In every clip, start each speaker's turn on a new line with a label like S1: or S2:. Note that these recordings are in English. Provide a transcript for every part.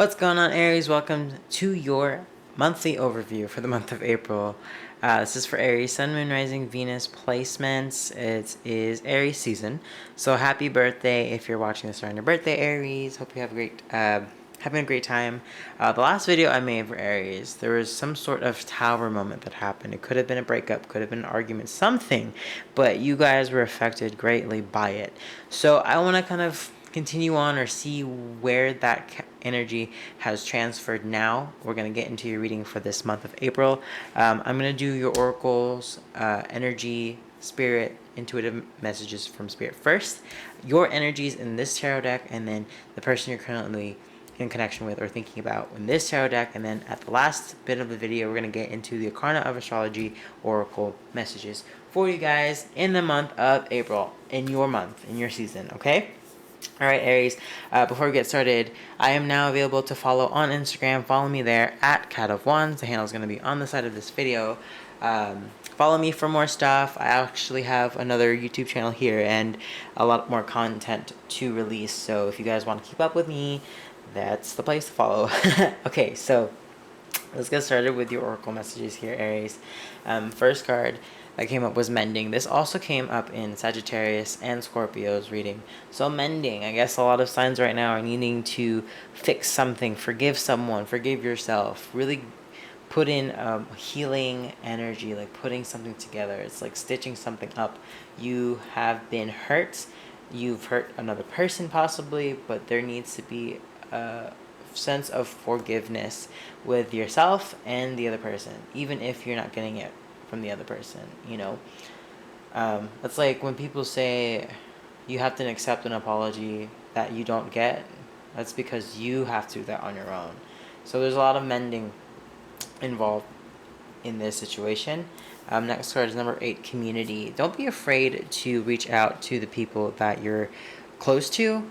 S1: What's going on, Aries? Welcome to your monthly overview for the month of April. This is for Aries, Sun, Moon, Rising, Venus placements. It is Aries season, so happy birthday if you're watching this around your birthday, Aries. Hope you have having a great time. The last video I made for Aries, there was some sort of tower moment that happened. It could have been a breakup, could have been an argument, something, but you guys were affected greatly by it. So I want to kind of continue on or see where that energy has transferred now. We're going to get into your reading for this month of April. I'm going to do your oracles, energy, spirit, intuitive messages from spirit first, your energies in this tarot deck, and then the person you're currently in connection with or thinking about in this tarot deck. And then at the last bit of the video, we're going to get into the Arcana of Astrology oracle messages for you guys in the month of April, in your month, in your season, okay? Alright, Aries, before we get started, I am now available to follow on Instagram. Follow me there at Cat of Wands. The handle is going to be on the side of this video. Follow me for more stuff. I actually have another YouTube channel here and a lot more content to release. So if you guys want to keep up with me, that's the place to follow. Okay, so let's get started with your oracle messages here, Aries. First card that came up was mending. This also came up in Sagittarius and Scorpio's reading. So mending, I guess a lot of signs right now are needing to fix something, forgive someone, forgive yourself, really put in healing energy, like putting something together. It's like stitching something up. You have been hurt, you've hurt another person possibly, but there needs to be a sense of forgiveness with yourself and the other person, even if you're not getting it from the other person, you know. It's like when people say you have to accept an apology that you don't get, that's because you have to do that on your own. So there's a lot of mending involved in this situation. Next card is number 8, community. Don't be afraid to reach out to the people that you're close to.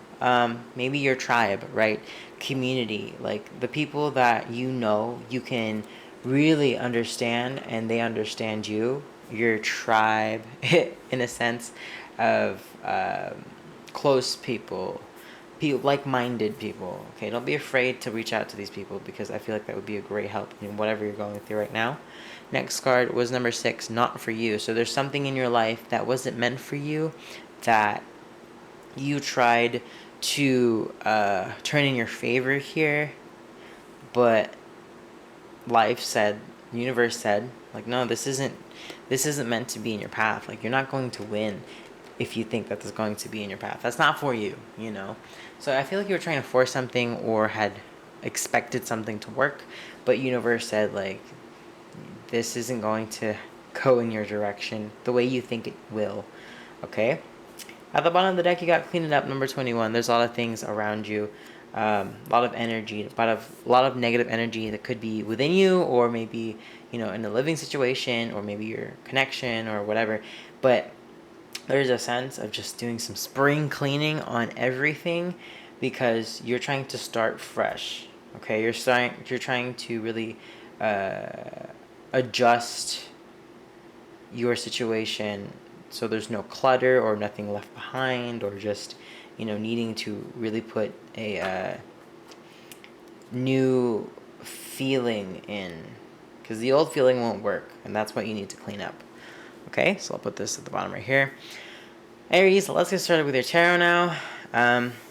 S1: Maybe your tribe, right? Community, like the people that you know you can really understand and they understand you. Your tribe, in a sense of close people, like-minded people. Okay, don't be afraid to reach out to these people because I feel like that would be a great help in whatever you're going through right now. Next card was number 6, not for you. So there's something in your life that wasn't meant for you, that you tried to turn in your favor here, but life said, the universe said, like, no, this isn't meant to be in your path. Like, you're not going to win if you think that this is going to be in your path. That's not for you, you know. So I feel like you were trying to force something or had expected something to work, but universe said, like, this isn't going to go in your direction the way you think it will. Okay? At the bottom of the deck, you got clean it up, number 21. There's a lot of things around you, a lot of energy, a lot of negative energy that could be within you, or maybe, you know, in a living situation, or maybe your connection or whatever. But there's a sense of just doing some spring cleaning on everything because you're trying to start fresh. Okay, you're trying to really adjust your situation so there's no clutter or nothing left behind, or just, you know, needing to really put a new feeling in, because the old feeling won't work, and that's what you need to clean up. Okay, so I'll put this at the bottom right here. Aries, let's get started with your tarot now.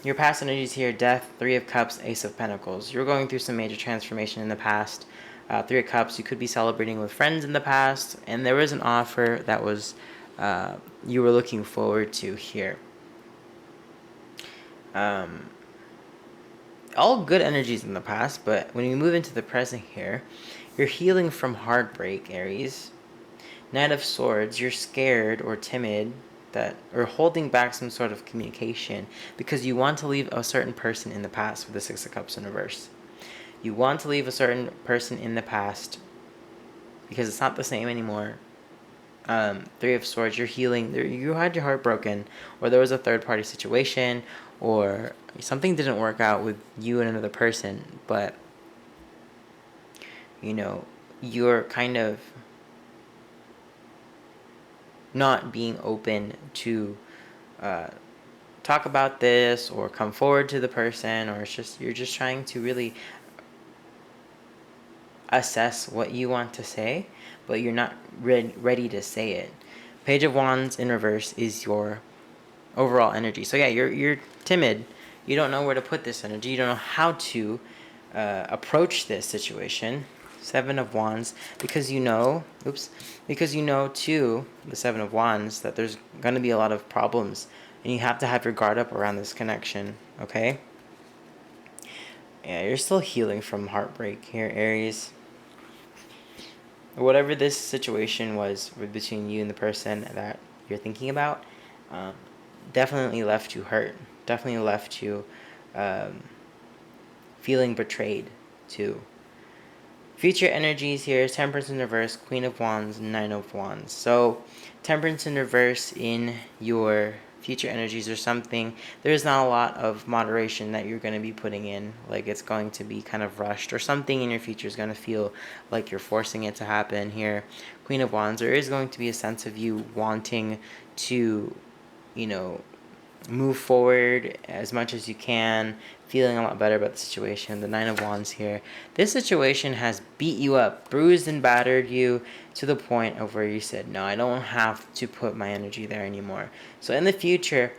S1: Your past energies here: Death, 3 of Cups, Ace of Pentacles. You're going through some major transformation in the past. 3 of Cups, you could be celebrating with friends in the past, and there was an offer that was you were looking forward to here. All good energies in the past, but when you move into the present here, you're healing from heartbreak, Aries. Knight of Swords, you're scared or timid or holding back some sort of communication because you want to leave a certain person in the past with the 6 of Cups in reverse. You want to leave a certain person in the past because it's not the same anymore. 3 of Swords, you're healing. You had your heart broken, or there was a third-party situation, or something didn't work out with you and another person, but, you know, you're kind of not being open to talk about this or come forward to the person, or it's just you're just trying to really assess what you want to say, but you're not ready to say it. Page of Wands in reverse is your overall energy. So yeah, you're timid. You don't know where to put this energy. You don't know how to approach this situation. Seven of Wands, because you know, because you know too, the Seven of Wands, that there's going to be a lot of problems, and you have to have your guard up around this connection, okay? Yeah, you're still healing from heartbreak here, Aries. Whatever this situation was between you and the person that you're thinking about, um, definitely left you hurt. Definitely left you feeling betrayed too. Future energies here: Temperance in reverse, Queen of Wands, Nine of Wands. So Temperance in reverse in your future energies or something, there's not a lot of moderation that you're going to be putting in. Like it's going to be kind of rushed, or something in your future is going to feel like you're forcing it to happen here. Queen of Wands, there is going to be a sense of you wanting to, you know, move forward as much as you can, feeling a lot better about the situation. The Nine of Wands here. This situation has beat you up, bruised and battered you to the point of where you said, no, I don't have to put my energy there anymore. So in the future,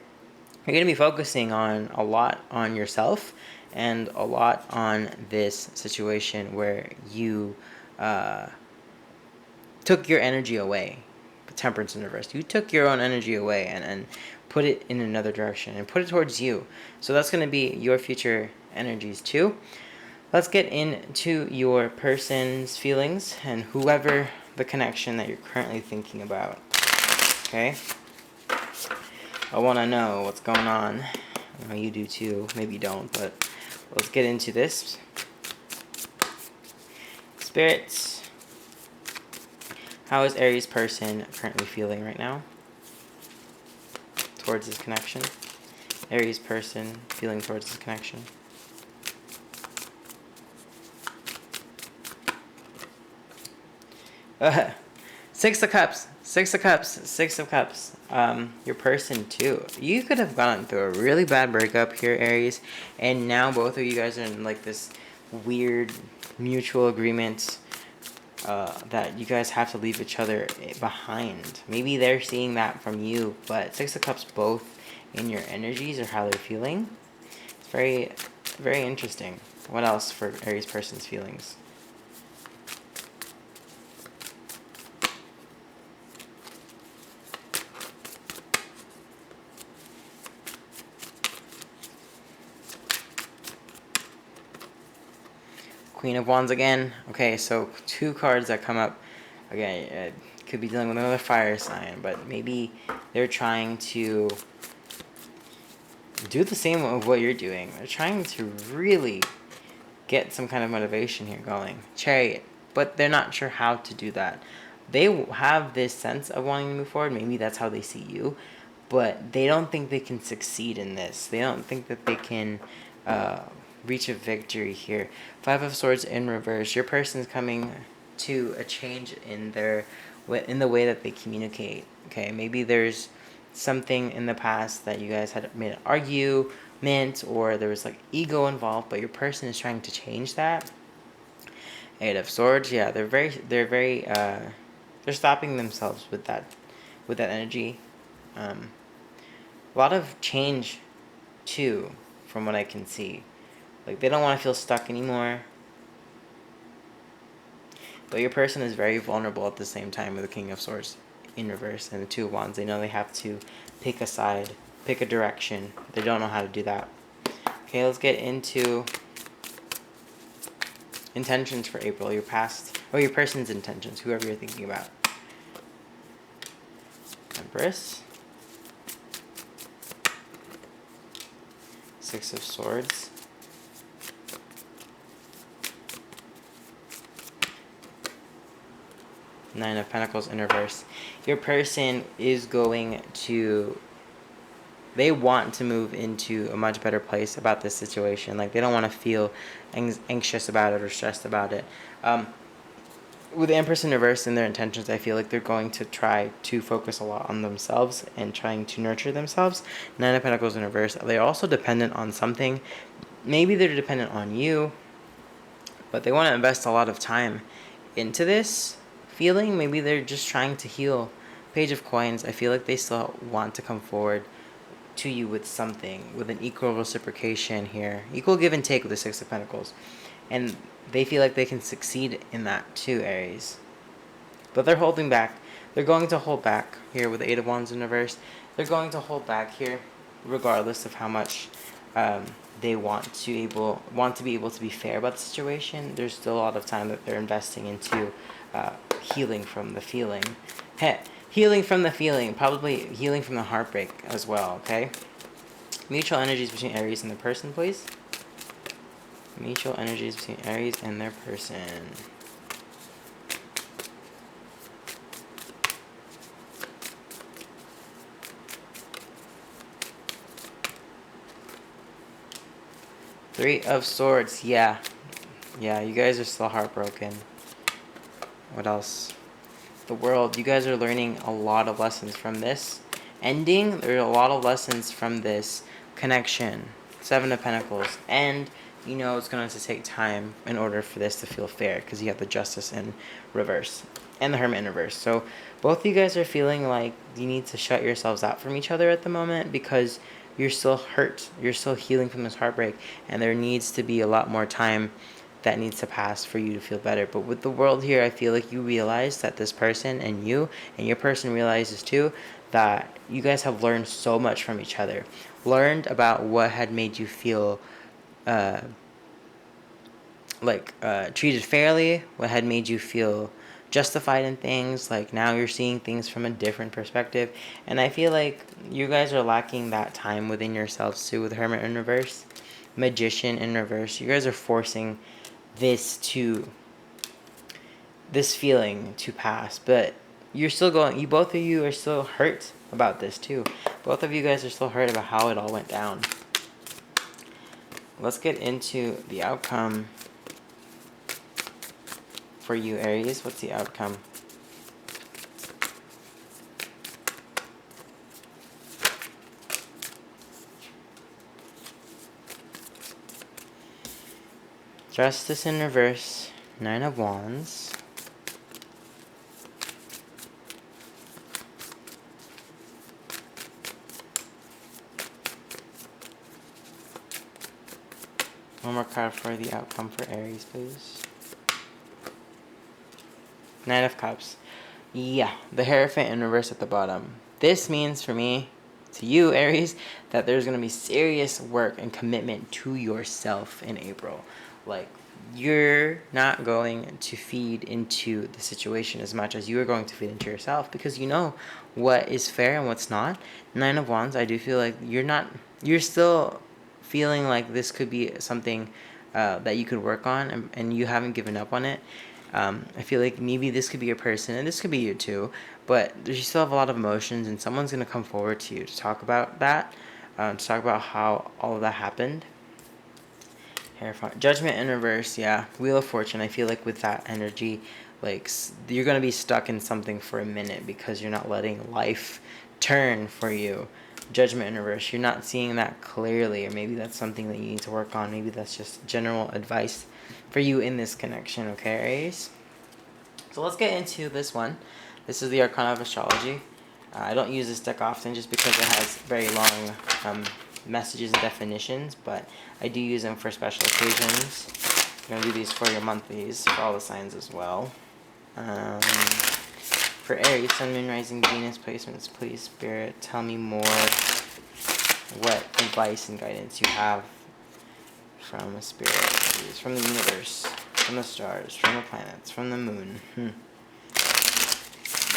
S1: you're going to be focusing on a lot on yourself and a lot on this situation where you took your energy away. Temperance in reverse. You took your own energy away and put it in another direction and put it towards you. So that's going to be your future energies too. Let's get into your person's feelings and whoever the connection that you're currently thinking about. Okay? I want to know what's going on. I know you do too. Maybe you don't, but let's get into this. Spirits, how is Aries person currently feeling right now towards this connection? Aries person feeling towards this connection. Six of Cups. Six of Cups. Six of Cups. Your person too. You could have gone through a really bad breakup here, Aries, and now both of you guys are in like this weird mutual agreement that you guys have to leave each other behind. Maybe they're seeing that from you, but Six of Cups both in your energies or how they're feeling. It's very, very interesting. What else for Aries person's feelings? Queen of Wands again. Okay, so two cards that come up. Again, it could be dealing with another fire sign, but maybe they're trying to do the same of what you're doing. They're trying to really get some kind of motivation here going. Chariot, but they're not sure how to do that. They have this sense of wanting to move forward. Maybe that's how they see you, but they don't think they can succeed in this. They don't think that they can reach a victory here. Five of Swords in reverse. Your person's coming to a change in the way that they communicate. Okay, maybe there's something in the past that you guys had made an argument, or there was like ego involved, but your person is trying to change that. Eight of Swords. Yeah, they're stopping themselves with that energy. A lot of change too, from what I can see. Like, they don't want to feel stuck anymore. But your person is very vulnerable at the same time with the King of Swords in reverse and the Two of Wands. They know they have to pick a side, pick a direction. They don't know how to do that. Okay, let's get into intentions for April. Your person's intentions, whoever you're thinking about. Empress. Six of Swords. Nine of Pentacles in reverse. Your person is going to... They want to move into a much better place about this situation. Like, they don't want to feel anxious about it or stressed about it. with the Empress in reverse and their intentions, I feel like they're going to try to focus a lot on themselves and trying to nurture themselves. Nine of Pentacles in reverse, they're also dependent on something. Maybe they're dependent on you, but they want to invest a lot of time into this feeling. Maybe they're just trying to heal. Page of Coins, I feel like they still want to come forward to you with something, with an equal reciprocation here. Equal give and take with the Six of Pentacles. And they feel like they can succeed in that too, Aries. But they're holding back. They're going to hold back here with the Eight of Wands in reverse. They're going to hold back here, regardless of how much they want to be able to be fair about the situation. There's still a lot of time that they're investing into healing from the feeling. Healing from the feeling, probably healing from the heartbreak as well. Okay. Mutual energies between Aries and the person, please. Mutual energies between Aries and their person. Three of Swords. Yeah, you guys are still heartbroken. What else? The World. You guys are learning a lot of lessons from this ending. There are a lot of lessons from this connection. Seven of Pentacles. And you know it's going to take time in order for this to feel fair, because you have the Justice in reverse and the Hermit in reverse. So both of you guys are feeling like you need to shut yourselves out from each other at the moment, because you're still hurt. You're still healing from this heartbreak, and there needs to be a lot more time that needs to pass for you to feel better. But with the World here, I feel like you realize that this person and you and your person realizes too that you guys have learned so much from each other. Learned about what had made you feel treated fairly, what had made you feel justified in things. Like now you're seeing things from a different perspective, and I feel like you guys are lacking that time within yourselves too, with Hermit in reverse, Magician in reverse. You guys are forcing this feeling to pass, but you're still going. You both of you are still hurt about this too. Both of you guys are still hurt about how it all went down. Let's get into the outcome for you, Aries. What's the outcome? Justice in reverse, Nine of Wands. One more card for the outcome for Aries, please. Nine of Cups. Yeah, the Hierophant in reverse at the bottom. This means for me, to you, Aries, that there's going to be serious work and commitment to yourself in April. Like, you're not going to feed into the situation as much as you are going to feed into yourself, because you know what is fair and what's not. Nine of Wands, I do feel like you're still feeling like this could be something that you could work on, and you haven't given up on it. I feel like maybe this could be a person, and this could be you too, but you still have a lot of emotions, and someone's going to come forward to you to talk about that, to talk about how all of that happened. Judgment in reverse, yeah. Wheel of Fortune, I feel like with that energy, like you're going to be stuck in something for a minute because you're not letting life turn for you. Judgment in reverse, you're not seeing that clearly, or maybe that's something that you need to work on. Maybe that's just general advice for you in this connection, okay, Aries? So let's get into this one. This is the Arcana of Astrology. I don't use this deck often just because it has very long messages and definitions, but I do use them for special occasions. I'm going to do these for your monthlies, for all the signs as well. For Aries, Sun, Moon, Rising, Venus placements, please, Spirit, tell me more what advice and guidance you have from a spirit, please, from the universe, from the stars, from the planets, from the moon.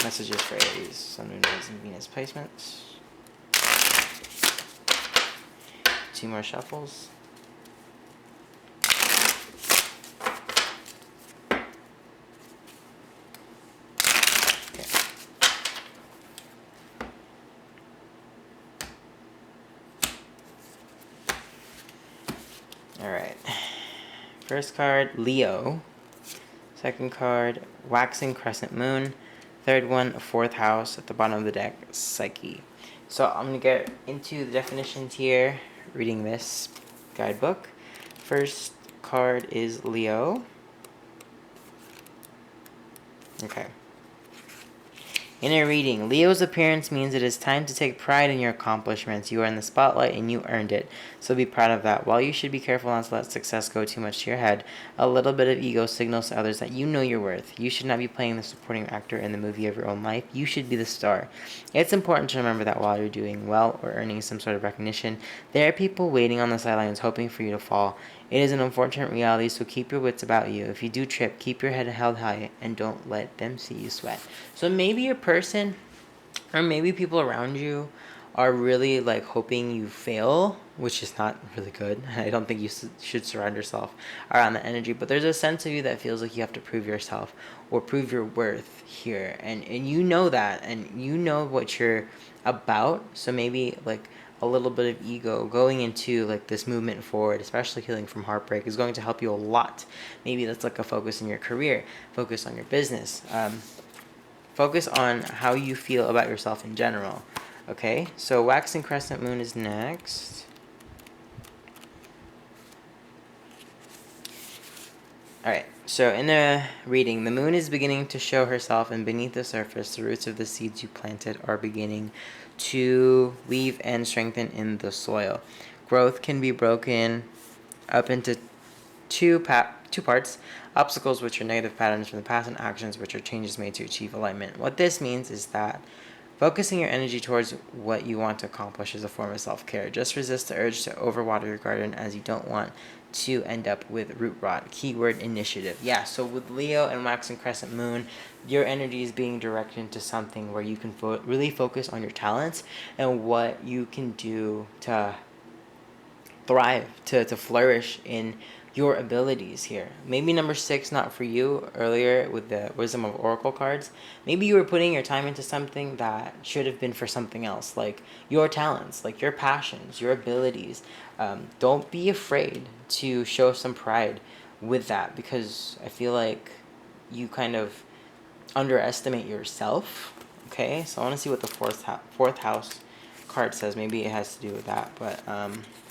S1: Messages for Aries, Sun, Moon, Rising, Venus placements. 2 more shuffles. Okay. All right. First card, Leo. Second card, waxing crescent moon. Third one, fourth house at the bottom of the deck, Psyche. So I'm going to get into the definitions here, reading this guidebook. First card is Leo. Okay. Inner reading. Leo's appearance means it is time to take pride in your accomplishments. You are in the spotlight and you earned it. So be proud of that. While you should be careful not to let success go too much to your head, a little bit of ego signals to others that you know your worth. You should not be playing the supporting actor in the movie of your own life. You should be the star. It's important to remember that while you're doing well or earning some sort of recognition, there are people waiting on the sidelines hoping for you to fall. It is an unfortunate reality, so keep your wits about you. If you do trip, keep your head held high and don't let them see you sweat. So maybe a person or maybe people around you are really like hoping you fail, which is not really good. I don't think you should surround yourself around that energy, but there's a sense of you that feels like you have to prove yourself or prove your worth here, and you know that, and you know what you're about. So maybe like a little bit of ego going into like this movement forward, especially healing from heartbreak, is going to help you a lot. Maybe that's like a focus in your career, focus on your business, focus on how you feel about yourself in general. Okay, so waxing crescent moon is next. Alright, so in the reading, the moon is beginning to show herself, and beneath the surface, the roots of the seeds you planted are beginning to weave and strengthen in the soil. Growth can be broken up into two parts: obstacles, which are negative patterns from the past, and actions, which are changes made to achieve alignment. What this means is that focusing your energy towards what you want to accomplish is a form of self-care. Just resist the urge to overwater your garden, as you don't want to end up with root rot. Keyword initiative. Yeah, so with Leo and waxing crescent moon, your energy is being directed into something where you can really focus on your talents and what you can do to thrive, to flourish in your abilities here. Maybe number 6, not for you, earlier with the Wisdom of Oracle cards. Maybe you were putting your time into something that should have been for something else, like your talents, like your passions, your abilities. Don't be afraid to show some pride with that, because I feel like you kind of underestimate yourself. Okay, so I want to see what the fourth house card says. Maybe it has to do with that, but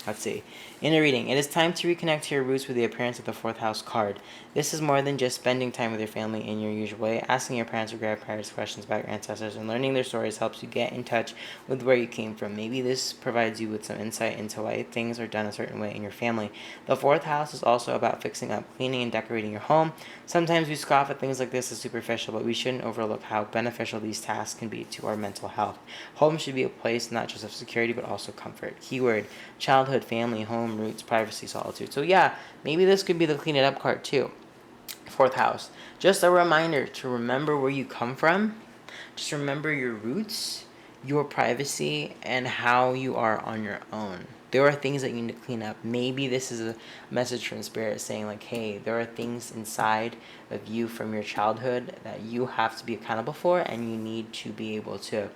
S1: let's see. In a reading, it is time to reconnect to your roots with the appearance of the fourth house card. This is more than just spending time with your family in your usual way. Asking your parents or grandparents questions about your ancestors and learning their stories helps you get in touch with where you came from. Maybe this provides you with some insight into why things are done a certain way in your family. The fourth house is also about fixing up, cleaning, and decorating your home. Sometimes we scoff at things like this as superficial, but we shouldn't overlook how beneficial these tasks can be to our mental health. Home should be a place not just of security, but also comfort. Keyword: childhood, family, home, roots, privacy, solitude. So yeah, maybe this could be the clean it up card too. Fourth house. Just a reminder to remember where you come from. Just remember your roots, your privacy, and how you are on your own. There are things that you need to clean up. Maybe this is a message from Spirit saying like, hey, there are things inside of you from your childhood that you have to be accountable for, and you need to be able to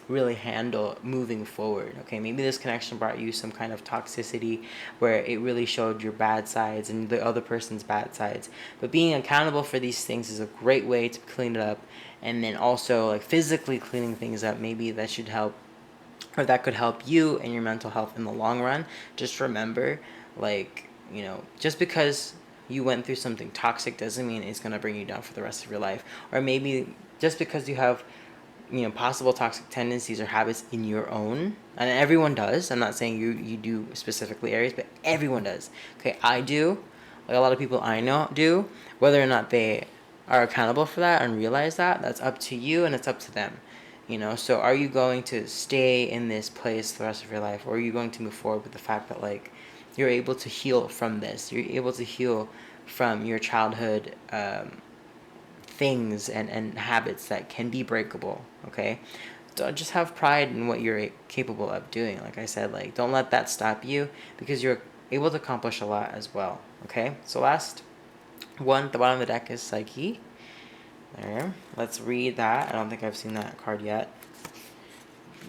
S1: really handle moving forward. Okay, maybe this connection brought you some kind of toxicity where it really showed your bad sides and the other person's bad sides. But being accountable for these things is a great way to clean it up. And then also like physically cleaning things up, maybe that should help, or that could help you and your mental health in the long run. Just remember, like, just because you went through something toxic doesn't mean it's going to bring you down for the rest of your life. Or maybe just because you have possible toxic tendencies or habits in your own, and everyone does. I'm not saying you do specifically, Aries, but everyone does. Okay, I do. Like a lot of people I know do. Whether or not they are accountable for that and realize that, that's up to you and it's up to them. So are you going to stay in this place the rest of your life, or are you going to move forward with the fact that like you're able to heal from this, you're able to heal from your childhood things and habits that can be breakable. Okay, so just have pride in what you're capable of doing. Like I said, like don't let that stop you, because you're able to accomplish a lot as well. Okay, so last one at the bottom of the deck is Psyche. There, let's read that. I don't think I've seen that card yet.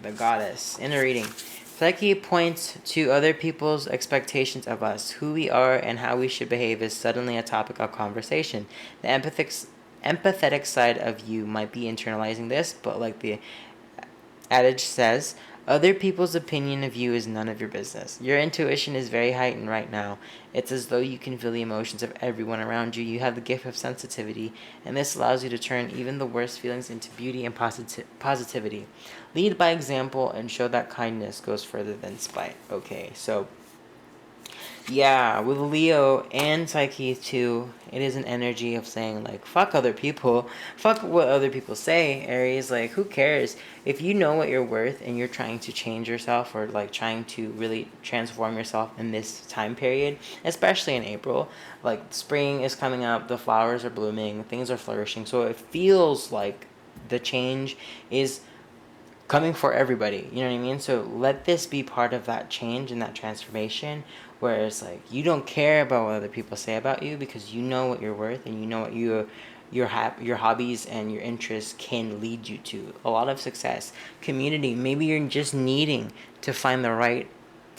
S1: The Goddess. In a reading, Psyche points to other people's expectations of us. Who we are and how we should behave is suddenly a topic of conversation. The empathetic side of you might be internalizing this, but like the adage says, other people's opinion of you is none of your business. Your intuition is very heightened right now. It's as though you can feel the emotions of everyone around you. You have the gift of sensitivity, and this allows you to turn even the worst feelings into beauty and positivity. Lead by example and show that kindness goes further than spite. Okay, so yeah, with Leo and Psyche too, it is an energy of saying like, fuck other people, fuck what other people say. Aries, like, who cares? If you know what you're worth and you're trying to change yourself or like trying to really transform yourself in this time period, especially in April, like spring is coming up, the flowers are blooming, things are flourishing, so it feels like the change is coming for everybody. You know what I mean? So let this be part of that change and that transformation where it's like you don't care about what other people say about you because you know what you're worth and you know what your hobbies and your interests can lead you to a lot of success. Community, maybe you're just needing to find the right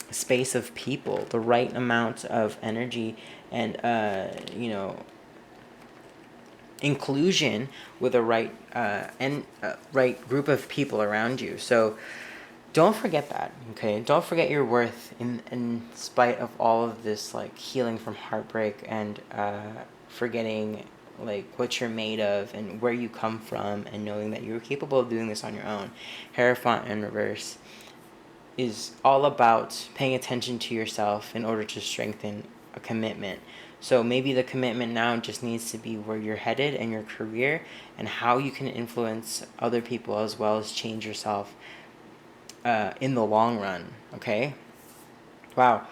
S1: space of people, the right amount of energy and inclusion with a right group of people around you. So don't forget that, okay? Don't forget your worth in spite of all of this like healing from heartbreak and forgetting like what you're made of and where you come from and knowing that you're capable of doing this on your own. Hierophant in reverse is all about paying attention to yourself in order to strengthen a commitment. So maybe the commitment now just needs to be where you're headed in your career and how you can influence other people as well as change yourself in the long run. Okay? Wow.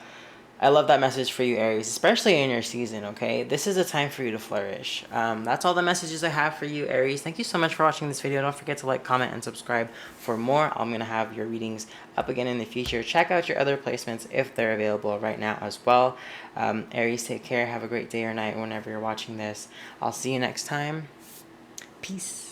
S1: I love that message for you, Aries, especially in your season, okay? This is a time for you to flourish. That's all the messages I have for you, Aries. Thank you so much for watching this video. Don't forget to like, comment, and subscribe for more. I'm going to have your readings up again in the future. Check out your other placements if they're available right now as well. Aries, take care. Have a great day or night whenever you're watching this. I'll see you next time. Peace.